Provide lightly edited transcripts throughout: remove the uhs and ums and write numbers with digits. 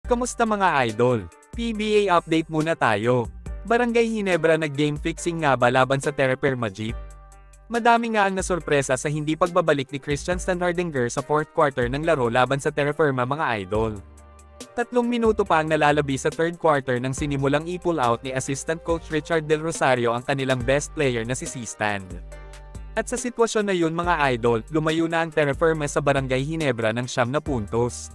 Kamusta mga idol? PBA update muna tayo. Barangay Ginebra nag-game fixing nga ba laban sa Terraperma Jeep? Madami nga ang nasorpresa sa hindi pagbabalik ni Christian Standhardinger sa 4th quarter ng laro laban sa Terraperma mga idol. 3 minuto pa ang nalalabi sa 3rd quarter nang sinimulang i-pull out ni assistant coach Richard Del Rosario ang kanilang best player na si C-Stand. At sa sitwasyon na yun mga idol, lumayo na ang Terraperma sa Barangay Ginebra ng 9 na puntos.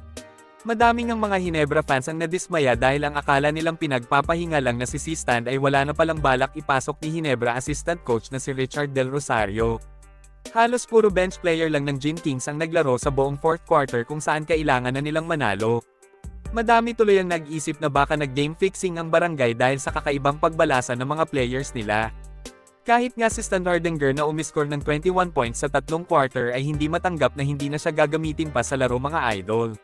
Madaming ang mga Ginebra fans ang nadismaya dahil ang akala nilang pinagpapahinga lang na si C-Stand ay wala na palang balak ipasok ni Ginebra assistant coach na si Richard Del Rosario. Halos puro bench player lang ng Gin Kings ang naglaro sa buong 4th quarter kung saan kailangan na nilang manalo. Madami tuloy ang nag-isip na baka nag-game fixing ang barangay dahil sa kakaibang pagbalasa ng mga players nila. Kahit nga si Standhardinger na umiscore ng 21 points sa 3 quarter ay hindi matanggap na hindi na siya gagamitin pa sa laro mga idol.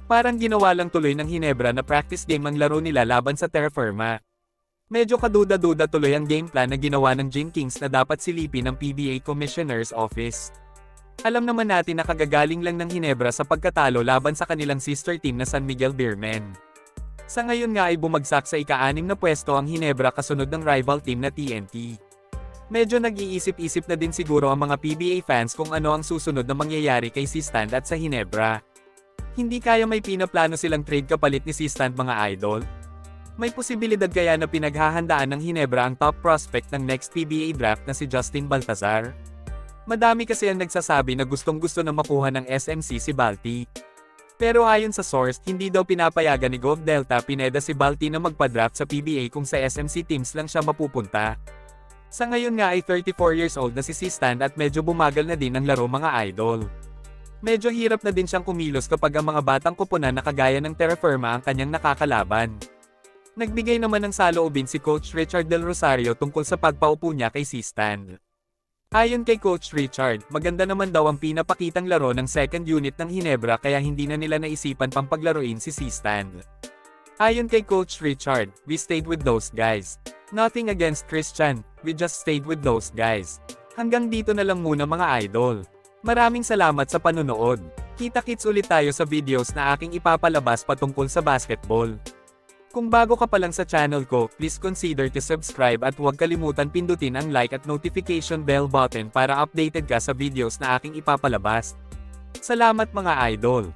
Parang ginawa lang tuloy ng Ginebra na practice game ang laro nila laban sa Terraperma. Medyo kaduda-duda tuloy ang game plan na ginawa ng Gin Kings na dapat silipin ng PBA Commissioner's Office. Alam naman natin na kagagaling lang ng Ginebra sa pagkatalo laban sa kanilang sister team na San Miguel Beermen. Sa ngayon nga ay bumagsak sa ika-6 na pwesto ang Ginebra kasunod ng rival team na TNT. Medyo nag-iisip-isip na din siguro ang mga PBA fans kung ano ang susunod na mangyayari kay C-Stand at sa Ginebra. Hindi kaya may pinaplano silang trade kapalit ni C-Stand mga idol? May posibilidad kaya na pinaghahandaan ng Ginebra ang top prospect ng next PBA draft na si Justin Baltazar? Madami kasi ang nagsasabi na gustong-gusto na makuha ng SMC si Balti. Pero ayon sa source, hindi daw pinapayagan ni Gov Delta Pineda si Balti na magpa-draft sa PBA kung sa SMC teams lang siya mapupunta. Sa ngayon nga ay 34 years old na si C-Stand at medyo bumagal na din ang laro mga idol. Medyo hirap na din siyang kumilos kapag ang mga batang koponan na kagaya ng Terraperma ang kanyang nakakalaban. Nagbigay naman ng saloobin si Coach Richard Del Rosario tungkol sa pagpaupo niya kay C-Stand. Ayon kay Coach Richard, maganda naman daw ang pinapakitang laro ng second unit ng Ginebra kaya hindi na nila naisipan pang paglaruin si C-Stand. Ayon kay Coach Richard, we stayed with those guys. Nothing against Christian, we just stayed with those guys. Hanggang dito na lang muna mga idol. Maraming salamat sa panonood. Kita-kits ulit tayo sa videos na aking ipapalabas patungkol sa basketball. Kung bago ka pa lang sa channel ko, please consider to subscribe at huwag kalimutan pindutin ang like at notification bell button para updated ka sa videos na aking ipapalabas. Salamat mga idol!